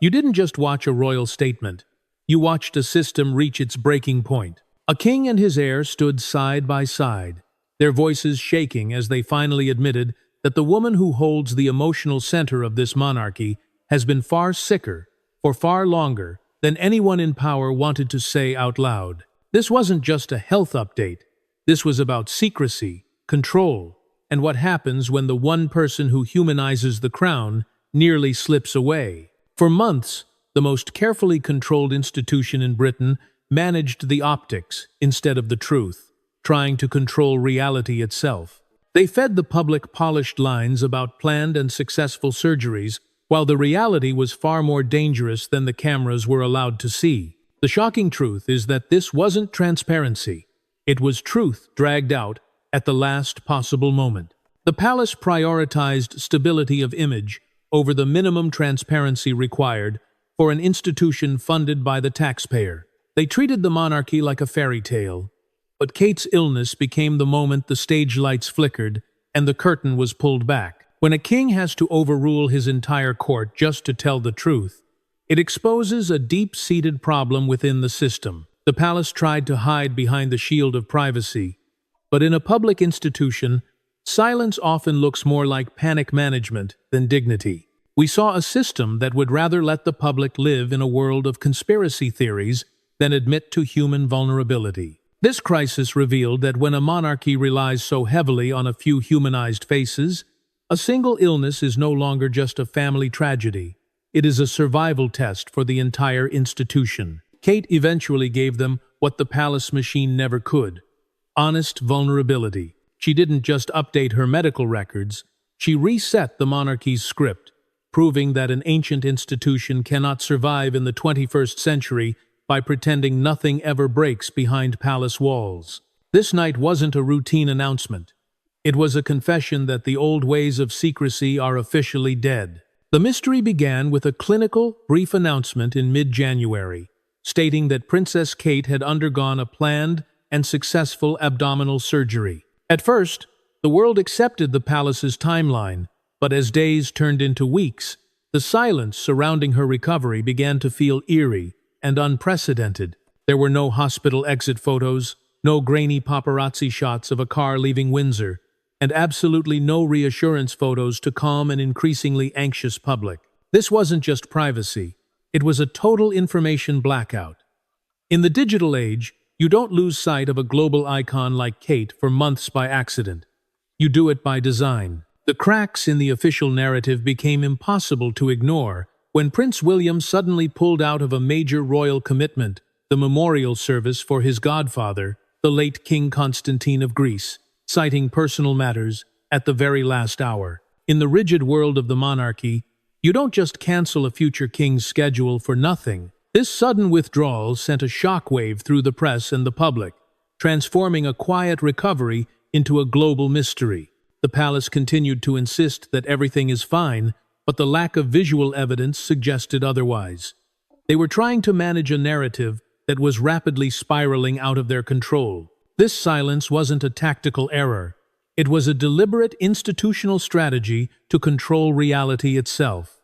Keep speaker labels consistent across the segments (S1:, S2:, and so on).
S1: You didn't just watch a royal statement. You watched a system reach its breaking point. A king and his heir stood side by side, their voices shaking as they finally admitted that the woman who holds the emotional center of this monarchy has been far sicker, for far longer, than anyone in power wanted to say out loud. This wasn't just a health update. This was about secrecy, control, and what happens when the one person who humanizes the crown nearly slips away. For months, the most carefully controlled institution in Britain managed the optics instead of the truth, trying to control reality itself. They fed the public polished lines about planned and successful surgeries, while the reality was far more dangerous than the cameras were allowed to see. The shocking truth is that this wasn't transparency. It was truth dragged out at the last possible moment. The palace prioritized stability of image over the minimum transparency required for an institution funded by the taxpayer. They treated the monarchy like a fairy tale, but Kate's illness became the moment the stage lights flickered and the curtain was pulled back. When a king has to overrule his entire court just to tell the truth, it exposes a deep-seated problem within the system. The palace tried to hide behind the shield of privacy, but in a public institution, silence often looks more like panic management than dignity. We saw a system that would rather let the public live in a world of conspiracy theories than admit to human vulnerability. This crisis revealed that when a monarchy relies so heavily on a few humanized faces, a single illness is no longer just a family tragedy. It is a survival test for the entire institution. Kate eventually gave them what the palace machine never could: honest vulnerability. She didn't just update her medical records, she reset the monarchy's script, proving that an ancient institution cannot survive in the 21st century by pretending nothing ever breaks behind palace walls. This night wasn't a routine announcement. It was a confession that the old ways of secrecy are officially dead. The mystery began with a clinical, brief announcement in mid-January, stating that Princess Kate had undergone a planned and successful abdominal surgery. At first, the world accepted the palace's timeline, but as days turned into weeks, the silence surrounding her recovery began to feel eerie and unprecedented. There were no hospital exit photos, no grainy paparazzi shots of a car leaving Windsor, and absolutely no reassurance photos to calm an increasingly anxious public. This wasn't just privacy. It was a total information blackout. In the digital age, you don't lose sight of a global icon like Kate for months by accident. You do it by design. The cracks in the official narrative became impossible to ignore when Prince William suddenly pulled out of a major royal commitment, the memorial service for his godfather, the late King Constantine of Greece, citing personal matters at the very last hour. In the rigid world of the monarchy, you don't just cancel a future king's schedule for nothing. This sudden withdrawal sent a shockwave through the press and the public, transforming a quiet recovery into a global mystery. The palace continued to insist that everything is fine, but the lack of visual evidence suggested otherwise. They were trying to manage a narrative that was rapidly spiraling out of their control. This silence wasn't a tactical error. It was a deliberate institutional strategy to control reality itself.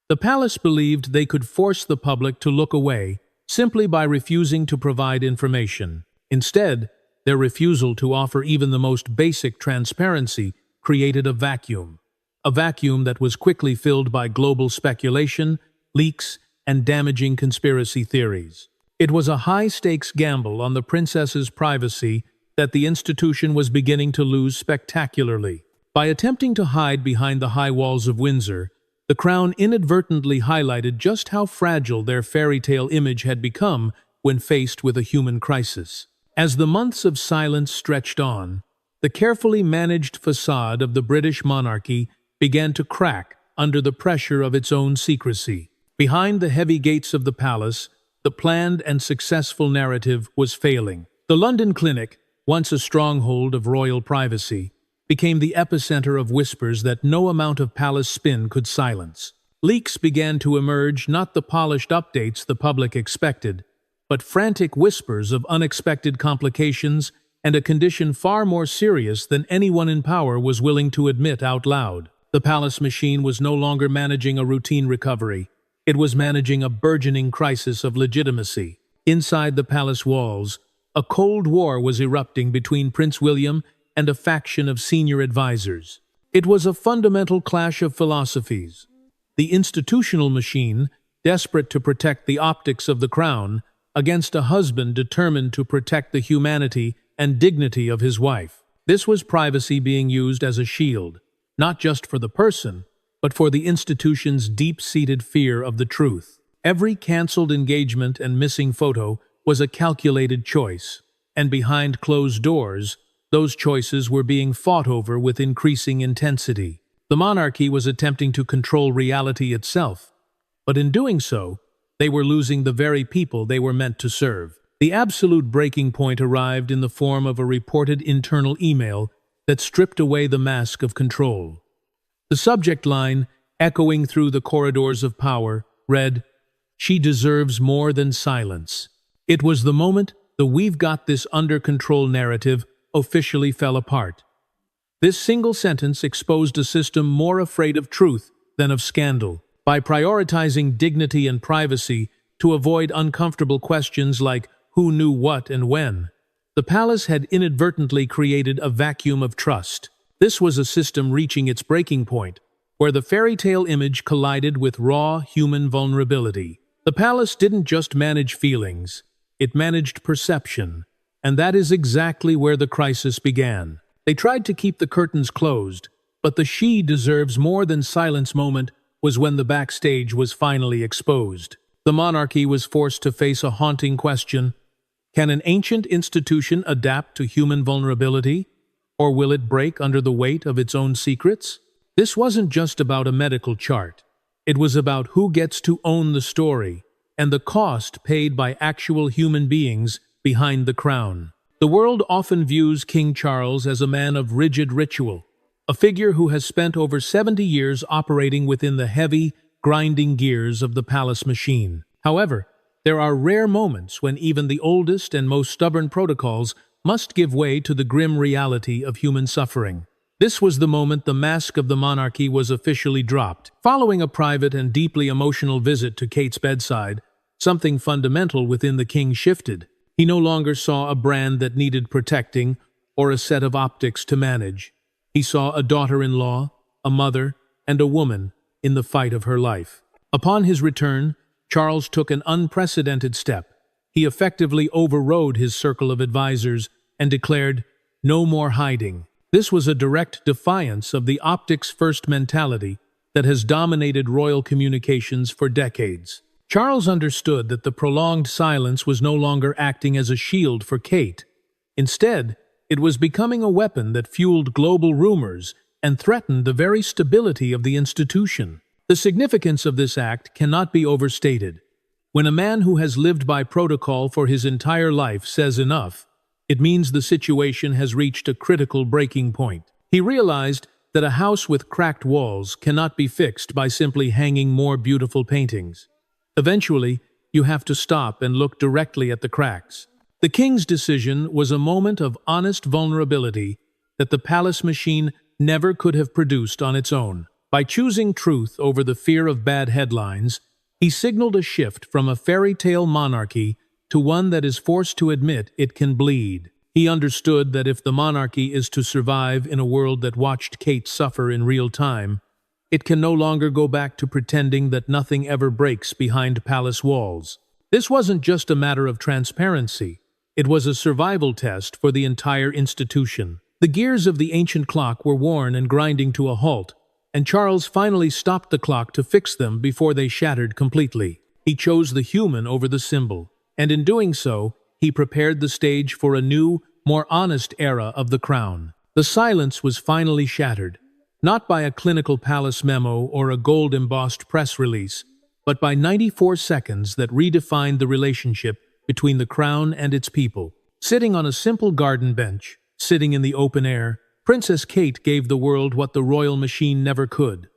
S1: The palace believed they could force the public to look away simply by refusing to provide information. Instead, their refusal to offer even the most basic transparency created a vacuum that was quickly filled by global speculation, leaks, and damaging conspiracy theories. It was a high-stakes gamble on the princess's privacy that the institution was beginning to lose spectacularly. By attempting to hide behind the high walls of Windsor, the crown inadvertently highlighted just how fragile their fairy tale image had become when faced with a human crisis. As the months of silence stretched on, the carefully managed facade of the British monarchy began to crack under the pressure of its own secrecy. Behind the heavy gates of the palace, the planned and successful narrative was failing. The London Clinic, once a stronghold of royal privacy, became the epicenter of whispers that no amount of palace spin could silence. Leaks began to emerge, not the polished updates the public expected, but frantic whispers of unexpected complications and a condition far more serious than anyone in power was willing to admit out loud. The palace machine was no longer managing a routine recovery. It was managing a burgeoning crisis of legitimacy. Inside the palace walls, a Cold War was erupting between Prince William and a faction of senior advisors. It was a fundamental clash of philosophies. The institutional machine, desperate to protect the optics of the crown, against a husband determined to protect the humanity and dignity of his wife. This was privacy being used as a shield, not just for the person, but for the institution's deep-seated fear of the truth. Every cancelled engagement and missing photo was a calculated choice, and behind closed doors, those choices were being fought over with increasing intensity. The monarchy was attempting to control reality itself, but in doing so, they were losing the very people they were meant to serve. The absolute breaking point arrived in the form of a reported internal email that stripped away the mask of control. The subject line, echoing through the corridors of power, read, "She deserves more than silence." It was the moment the "we've got this under control" narrative officially fell apart. This single sentence exposed a system more afraid of truth than of scandal. By prioritizing dignity and privacy to avoid uncomfortable questions like who knew what and when, the palace had inadvertently created a vacuum of trust. This was a system reaching its breaking point, where the fairy tale image collided with raw human vulnerability. The palace didn't just manage feelings, it managed perception, and that is exactly where the crisis began. They tried to keep the curtains closed, but the "she deserves more than silence" moment was when the backstage was finally exposed. The monarchy was forced to face a haunting question: can an ancient institution adapt to human vulnerability, or will it break under the weight of its own secrets? This wasn't just about a medical chart. It was about who gets to own the story, and the cost paid by actual human beings behind the crown. The world often views King Charles as a man of rigid ritual, a figure who has spent over 70 years operating within the heavy, grinding gears of the palace machine. However, there are rare moments when even the oldest and most stubborn protocols must give way to the grim reality of human suffering. This was the moment the mask of the monarchy was officially dropped. Following a private and deeply emotional visit to Kate's bedside, something fundamental within the king shifted. He no longer saw a brand that needed protecting or a set of optics to manage. He saw a daughter-in-law, a mother, and a woman in the fight of her life. Upon his return, Charles took an unprecedented step. He effectively overrode his circle of advisors and declared, "No more hiding." This was a direct defiance of the optics-first mentality that has dominated royal communications for decades. Charles understood that the prolonged silence was no longer acting as a shield for Kate. Instead, it was becoming a weapon that fueled global rumors and threatened the very stability of the institution. The significance of this act cannot be overstated. When a man who has lived by protocol for his entire life says enough, it means the situation has reached a critical breaking point. He realized that a house with cracked walls cannot be fixed by simply hanging more beautiful paintings. Eventually, you have to stop and look directly at the cracks. The king's decision was a moment of honest vulnerability that the palace machine never could have produced on its own. By choosing truth over the fear of bad headlines, he signaled a shift from a fairy tale monarchy to one that is forced to admit it can bleed. He understood that if the monarchy is to survive in a world that watched Kate suffer in real time, it can no longer go back to pretending that nothing ever breaks behind palace walls. This wasn't just a matter of transparency. It was a survival test for the entire institution. The gears of the ancient clock were worn and grinding to a halt, and Charles finally stopped the clock to fix them before they shattered completely. He chose the human over the symbol, and in doing so, he prepared the stage for a new, more honest era of the crown. The silence was finally shattered, not by a clinical palace memo or a gold-embossed press release, but by 94 seconds that redefined the relationship between the crown and its people. Sitting on a simple garden bench, sitting in the open air, Princess Kate gave the world what the royal machine never could: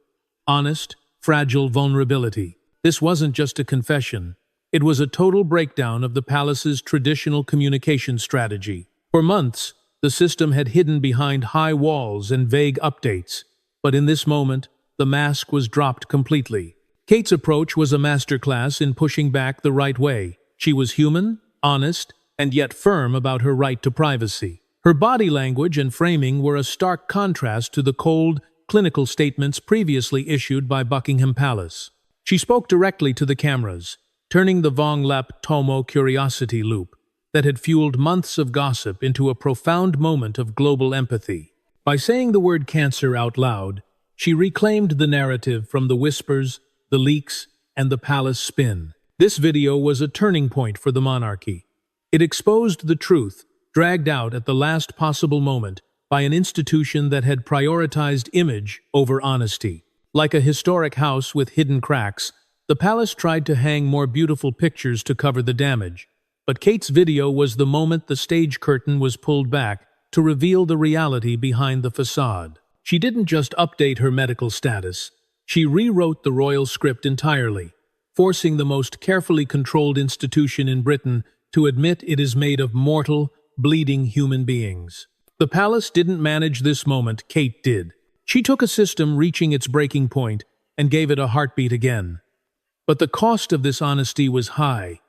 S1: honest, fragile vulnerability. This wasn't just a confession. It was a total breakdown of the palace's traditional communication strategy. For months, the system had hidden behind high walls and vague updates, but in this moment, the mask was dropped completely. Kate's approach was a masterclass in pushing back the right way. She was human, honest, and yet firm about her right to privacy. Her body language and framing were a stark contrast to the cold, clinical statements previously issued by Buckingham Palace. She spoke directly to the cameras, turning the Vong Lep Tomo curiosity loop that had fueled months of gossip into a profound moment of global empathy. By saying the word cancer out loud, she reclaimed the narrative from the whispers, the leaks, and the palace spin. This video was a turning point for the monarchy. It exposed the truth, dragged out at the last possible moment by an institution that had prioritized image over honesty. Like a historic house with hidden cracks, the palace tried to hang more beautiful pictures to cover the damage. But Kate's video was the moment the stage curtain was pulled back to reveal the reality behind the facade. She didn't just update her medical status, she rewrote the royal script entirely, forcing the most carefully controlled institution in Britain to admit it is made of mortal, bleeding human beings. The palace didn't manage this moment, Kate did. She took a system reaching its breaking point and gave it a heartbeat again. But the cost of this honesty was high.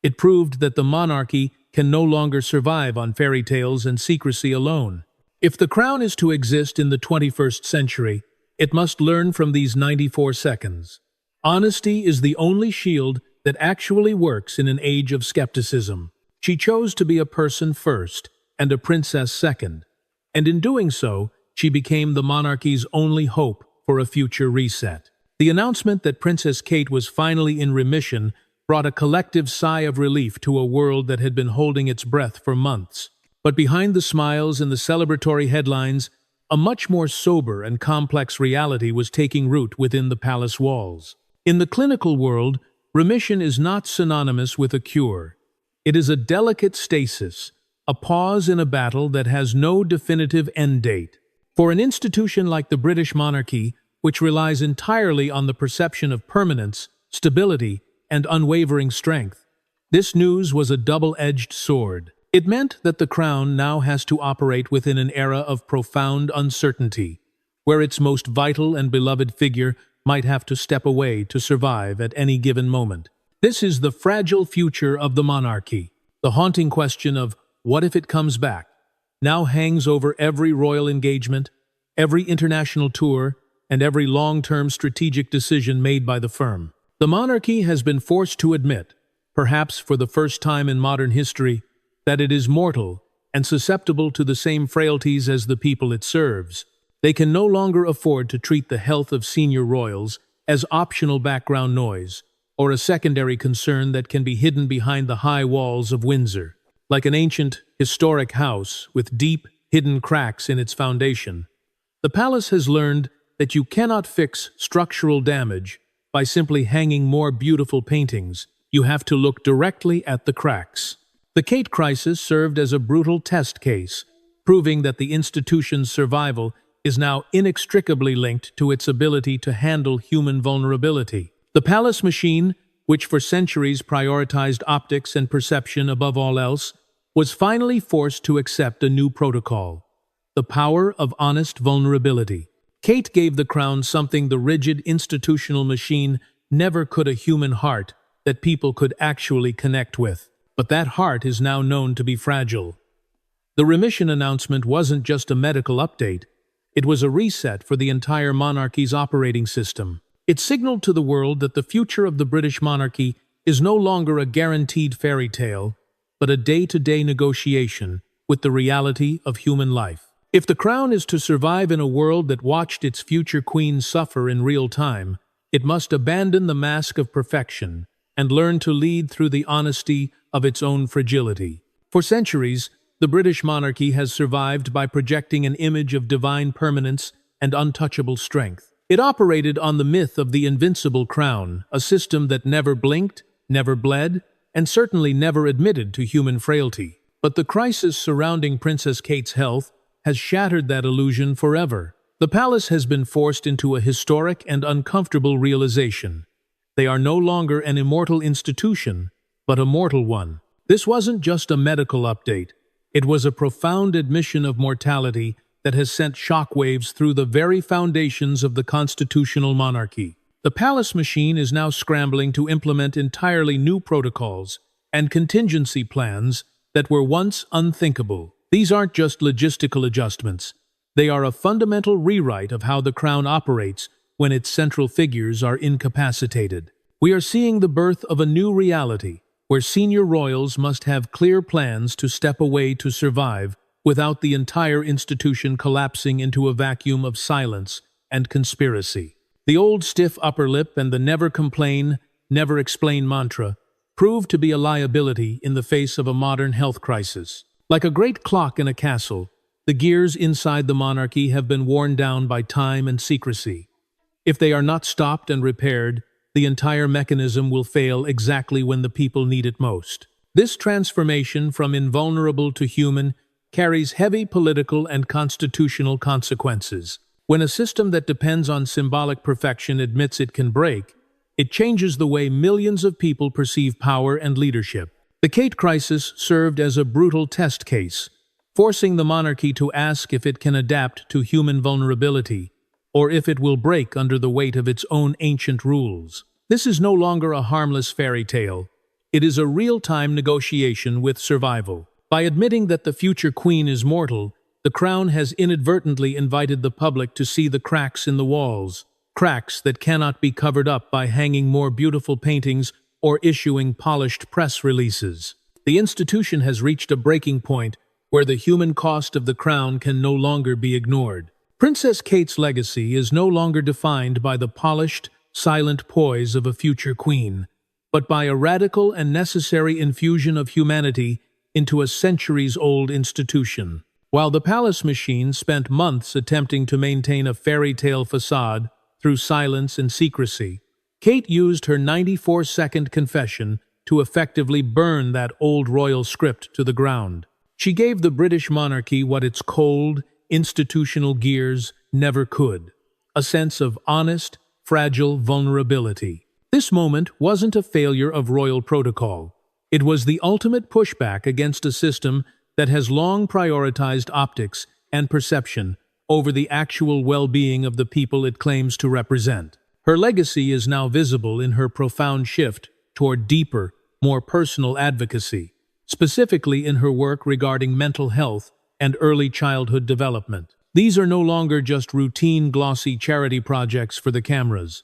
S1: It proved that the monarchy can no longer survive on fairy tales and secrecy alone. If the crown is to exist in the 21st century, it must learn from these 94 seconds. Honesty is the only shield that actually works in an age of skepticism. She chose to be a person first and a princess second, and in doing so, she became the monarchy's only hope for a future reset. The announcement that Princess Kate was finally in remission brought a collective sigh of relief to a world that had been holding its breath for months. But behind the smiles and the celebratory headlines, a much more sober and complex reality was taking root within the palace walls. In the clinical world, remission is not synonymous with a cure. It is a delicate stasis, a pause in a battle that has no definitive end date. For an institution like the British monarchy, which relies entirely on the perception of permanence, stability, and unwavering strength, this news was a double-edged sword. It meant that the crown now has to operate within an era of profound uncertainty, where its most vital and beloved figure might have to step away to survive at any given moment. This is the fragile future of the monarchy. The haunting question of what if it comes back now hangs over every royal engagement, every international tour, and every long-term strategic decision made by the firm. The monarchy has been forced to admit, perhaps for the first time in modern history, that it is mortal and susceptible to the same frailties as the people it serves. They can no longer afford to treat the health of senior royals as optional background noise or a secondary concern that can be hidden behind the high walls of Windsor. Like an ancient, historic house with deep, hidden cracks in its foundation, the palace has learned that you cannot fix structural damage by simply hanging more beautiful paintings. You have to look directly at the cracks. The Kate crisis served as a brutal test case, proving that the institution's survival is now inextricably linked to its ability to handle human vulnerability. The palace machine, which for centuries prioritized optics and perception above all else, was finally forced to accept a new protocol: the power of honest vulnerability. Kate gave the crown something the rigid institutional machine never could: a human heart that people could actually connect with. But that heart is now known to be fragile. The remission announcement wasn't just a medical update, it was a reset for the entire monarchy's operating system. It signaled to the world that the future of the British monarchy is no longer a guaranteed fairy tale, but a day-to-day negotiation with the reality of human life. If the crown is to survive in a world that watched its future queen suffer in real time, it must abandon the mask of perfection and learn to lead through the honesty of its own fragility. For centuries, the British monarchy has survived by projecting an image of divine permanence and untouchable strength. It operated on the myth of the invincible crown, a system that never blinked, never bled, and certainly never admitted to human frailty. But the crisis surrounding Princess Kate's health has shattered that illusion forever. The palace has been forced into a historic and uncomfortable realization. They are no longer an immortal institution, but a mortal one. This wasn't just a medical update. It was a profound admission of mortality that has sent shockwaves through the very foundations of the constitutional monarchy. The palace machine is now scrambling to implement entirely new protocols and contingency plans that were once unthinkable. These aren't just logistical adjustments. They are a fundamental rewrite of how the crown operates when its central figures are incapacitated. We are seeing the birth of a new reality, where senior royals must have clear plans to step away to survive without the entire institution collapsing into a vacuum of silence and conspiracy. The old stiff upper lip and the never complain, never explain mantra prove to be a liability in the face of a modern health crisis. Like a great clock in a castle, the gears inside the monarchy have been worn down by time and secrecy. If they are not stopped and repaired, the entire mechanism will fail exactly when the people need it most. This transformation from invulnerable to human carries heavy political and constitutional consequences. When a system that depends on symbolic perfection admits it can break, it changes the way millions of people perceive power and leadership. The Kate crisis served as a brutal test case, forcing the monarchy to ask if it can adapt to human vulnerability, or if it will break under the weight of its own ancient rules. This is no longer a harmless fairy tale. It is a real-time negotiation with survival. By admitting that the future queen is mortal, the crown has inadvertently invited the public to see the cracks in the walls, cracks that cannot be covered up by hanging more beautiful paintings or issuing polished press releases. The institution has reached a breaking point where the human cost of the crown can no longer be ignored. Princess Kate's legacy is no longer defined by the polished, silent poise of a future queen, but by a radical and necessary infusion of humanity into a centuries-old institution. While the palace machine spent months attempting to maintain a fairy tale facade through silence and secrecy, Kate used her 94-second confession to effectively burn that old royal script to the ground. She gave the British monarchy what its cold, institutional gears never could: a sense of honest, fragile vulnerability. This moment wasn't a failure of royal protocol. It was the ultimate pushback against a system that has long prioritized optics and perception over the actual well-being of the people it claims to represent. Her legacy is now visible in her profound shift toward deeper, more personal advocacy, specifically in her work regarding mental health and early childhood development. These are no longer just routine, glossy charity projects for the cameras.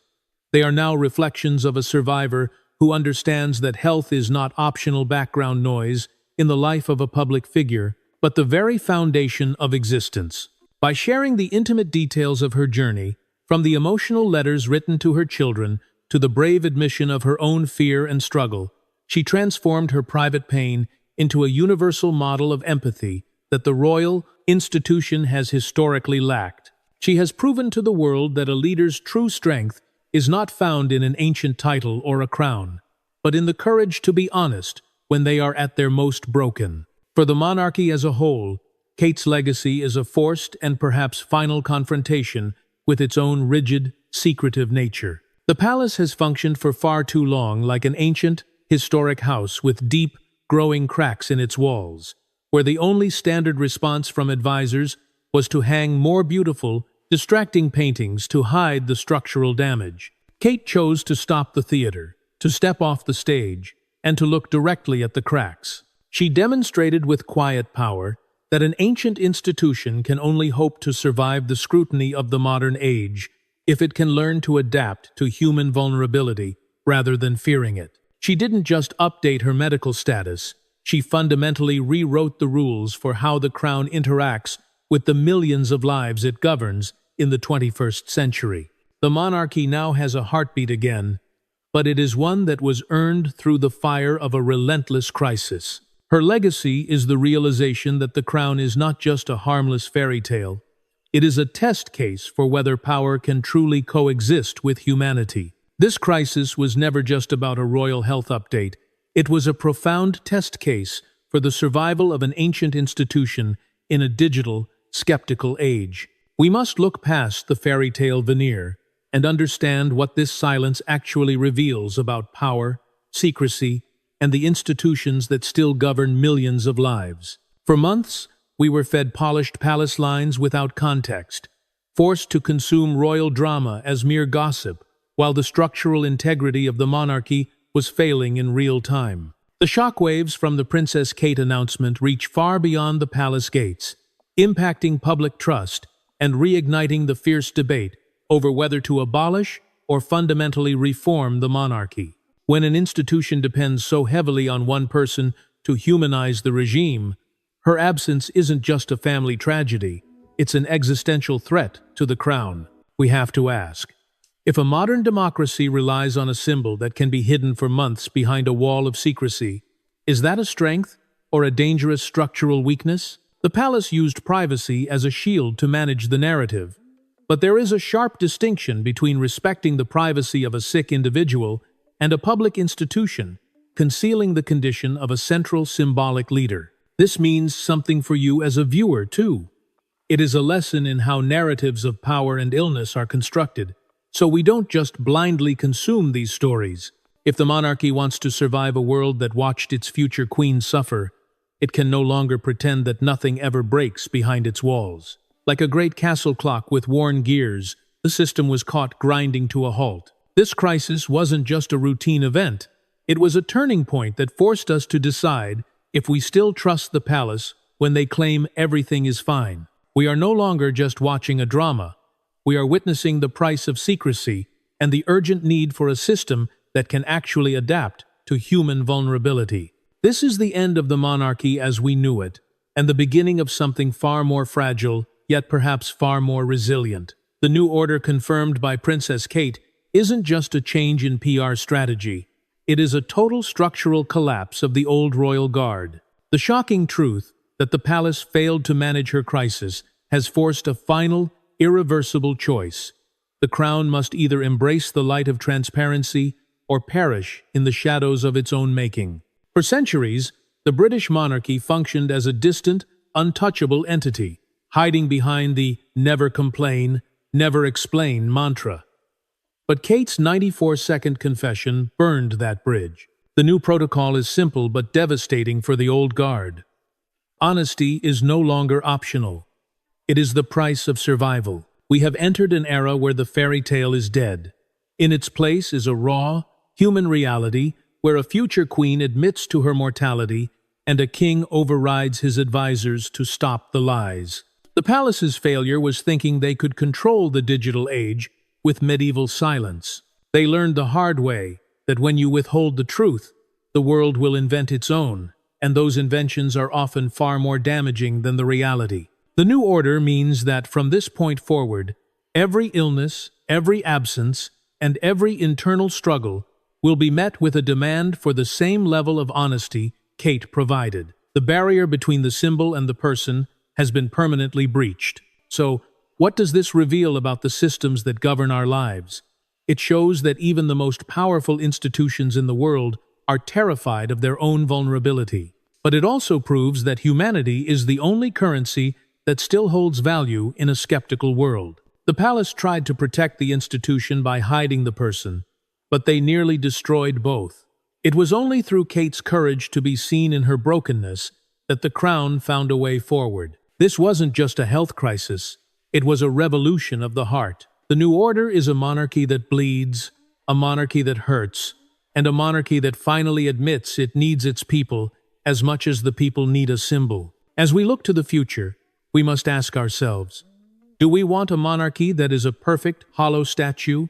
S1: They are now reflections of a survivor who understands that health is not optional background noise in the life of a public figure, but the very foundation of existence. By sharing the intimate details of her journey, from the emotional letters written to her children to the brave admission of her own fear and struggle, she transformed her private pain into a universal model of empathy that the royal institution has historically lacked. She has proven to the world that a leader's true strength is not found in an ancient title or a crown, but in the courage to be honest when they are at their most broken. For the monarchy as a whole, Kate's legacy is a forced and perhaps final confrontation with its own rigid, secretive nature. The palace has functioned for far too long like an ancient, historic house with deep, growing cracks in its walls, where the only standard response from advisors was to hang more beautiful, distracting paintings to hide the structural damage. Kate chose to stop the theater, to step off the stage, and to look directly at the cracks. She demonstrated with quiet power that an ancient institution can only hope to survive the scrutiny of the modern age if it can learn to adapt to human vulnerability rather than fearing it. She didn't just update her medical status, she fundamentally rewrote the rules for how the crown interacts with the millions of lives it governs in the 21st century. The monarchy now has a heartbeat again, but it is one that was earned through the fire of a relentless crisis. Her legacy is the realization that the crown is not just a harmless fairy tale. It is a test case for whether power can truly coexist with humanity. This crisis was never just about a royal health update. It was a profound test case for the survival of an ancient institution in a digital, skeptical age. We must look past the fairy tale veneer and understand what this silence actually reveals about power, secrecy, and the institutions that still govern millions of lives. For months, we were fed polished palace lines without context, forced to consume royal drama as mere gossip, while the structural integrity of the monarchy was failing in real time. The shockwaves from the Princess Kate announcement reach far beyond the palace gates, impacting public trust and reigniting the fierce debate over whether to abolish or fundamentally reform the monarchy. When an institution depends so heavily on one person to humanize the regime, her absence isn't just a family tragedy, it's an existential threat to the crown. We have to ask, if a modern democracy relies on a symbol that can be hidden for months behind a wall of secrecy, is that a strength or a dangerous structural weakness? The palace used privacy as a shield to manage the narrative, but there is a sharp distinction between respecting the privacy of a sick individual and a public institution concealing the condition of a central symbolic leader. This means something for you as a viewer, too. It is a lesson in how narratives of power and illness are constructed, so we don't just blindly consume these stories. If the monarchy wants to survive a world that watched its future queen suffer, it can no longer pretend that nothing ever breaks behind its walls. Like a great castle clock with worn gears, the system was caught grinding to a halt. This crisis wasn't just a routine event. It was a turning point that forced us to decide if we still trust the palace when they claim everything is fine. We are no longer just watching a drama. We are witnessing the price of secrecy and the urgent need for a system that can actually adapt to human vulnerability. This is the end of the monarchy as we knew it, and the beginning of something far more fragile, yet perhaps far more resilient. The new order confirmed by Princess Kate isn't just a change in PR strategy. It is a total structural collapse of the old royal guard. The shocking truth that the palace failed to manage her crisis has forced a final, irreversible choice. The crown must either embrace the light of transparency or perish in the shadows of its own making. For centuries, the British monarchy functioned as a distant, untouchable entity, hiding behind the never complain, never explain mantra. But Kate's 94-second confession burned that bridge. The new protocol is simple but devastating for the old guard. Honesty is no longer optional. It is the price of survival. We have entered an era where the fairy tale is dead. In its place is a raw, human reality where a future queen admits to her mortality and a king overrides his advisors to stop the lies. The palace's failure was thinking they could control the digital age with medieval silence. They learned the hard way that when you withhold the truth, the world will invent its own, and those inventions are often far more damaging than the reality. The new order means that from this point forward, every illness, every absence, and every internal struggle will be met with a demand for the same level of honesty Kate provided. The barrier between the symbol and the person has been permanently breached. So, what does this reveal about the systems that govern our lives? It shows that even the most powerful institutions in the world are terrified of their own vulnerability. But it also proves that humanity is the only currency that still holds value in a skeptical world. The palace tried to protect the institution by hiding the person, but they nearly destroyed both. It was only through Kate's courage to be seen in her brokenness that the crown found a way forward. This wasn't just a health crisis, it was a revolution of the heart. The new order is a monarchy that bleeds, a monarchy that hurts, and a monarchy that finally admits it needs its people as much as the people need a symbol. As we look to the future, we must ask ourselves, do we want a monarchy that is a perfect, hollow statue,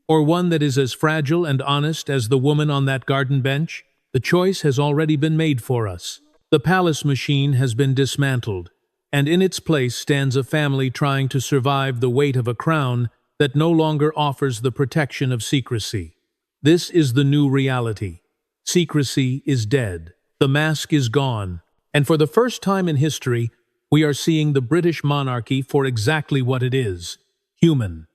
S1: or one that is as fragile and honest as the woman on that garden bench? The choice has already been made for us. The palace machine has been dismantled, and in its place stands a family trying to survive the weight of a crown that no longer offers the protection of secrecy. This is the new reality. Secrecy is dead. The mask is gone. And for the first time in history, we are seeing the British monarchy for exactly what it is: human.